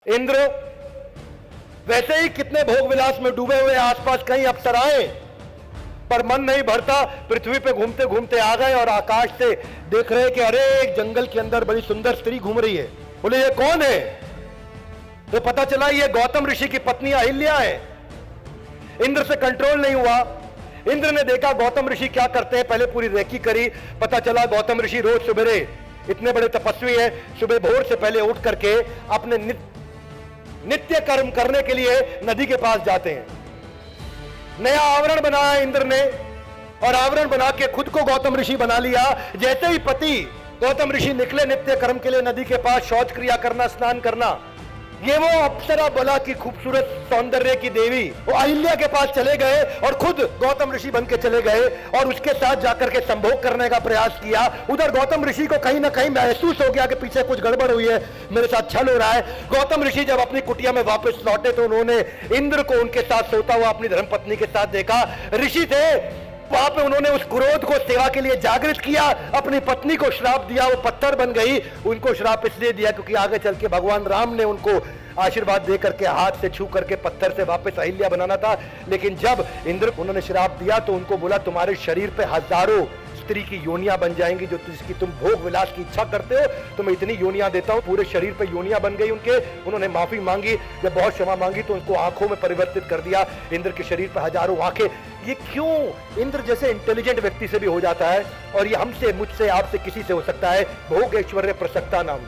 इंद्र वैसे ही कितने भोग विलास में डूबे हुए आसपास कई अप्सराएं, पर मन नहीं भरता। पृथ्वी पे घूमते घूमते आ गए और आकाश से देख रहे कि अरे एक जंगल के अंदर बड़ी सुंदर स्त्री घूम रही है। बोले ये कौन है? तो पता चला ये गौतम ऋषि की पत्नी अहिल्या है। इंद्र से कंट्रोल नहीं हुआ। इंद्र ने देखा गौतम ऋषि क्या करते हैं, पहले पूरी रेकी करी। पता चला गौतम ऋषि रोज सवेरे, इतने बड़े तपस्वी है, सुबह भोर से पहले उठ करके अपने नित्य कर्म करने के लिए नदी के पास जाते हैं। नया आवरण बनाया इंद्र ने और आवरण बना के खुद को गौतम ऋषि बना लिया। जैसे ही पति गौतम ऋषि निकले नित्य कर्म के लिए नदी के पास शौच क्रिया करना, स्नान करना, ये वो अप्सरा बला की खूबसूरत सौंदर्य की देवी वो अहिल्या के पास चले गए और खुद गौतम ऋषि बन के चले गए और उसके साथ जाकर के संभोग करने का प्रयास किया। उधर गौतम ऋषि को कहीं ना कहीं महसूस हो गया कि पीछे कुछ गड़बड़ हुई है, मेरे साथ छल हो रहा है। गौतम ऋषि जब अपनी कुटिया में वापस लौटे तो उन्होंने इंद्र को उनके साथ सोता हुआ अपनी धर्मपत्नी के साथ देखा। ऋषि थे वहां पे, उन्होंने उस क्रोध को सेवा के लिए जागृत किया, अपनी पत्नी को श्राप दिया, वो पत्थर बन गई। उनको श्राप इसलिए दिया क्योंकि आगे चल के भगवान राम ने उनको आशीर्वाद दे करके हाथ से छू करके पत्थर से वापस अहिल्या बनाना था। लेकिन जब इंद्र उन्होंने श्राप दिया तो उनको बोला तुम्हारे शरीर पे हजारों स्त्री की योनियां बन जाएंगी, जो जिसकी तुम भोग विलास की इच्छा करते हो, तो मैं इतनी योनियां देता हूं। पूरे शरीर पे योनियां बन गई उनके। उन्होंने माफी मांगी, जब बहुत क्षमा मांगी तो उनको आंखों में परिवर्तित कर दिया। इंद्र के शरीर पे हजारों आंखें। ये क्यों? इंद्र जैसे इंटेलिजेंट व्यक्ति से भी हो जाता है और ये हमसे, मुझसे, आपसे, किसी से हो सकता है। भोग ऐश्वर्य प्रसक्ता नाम।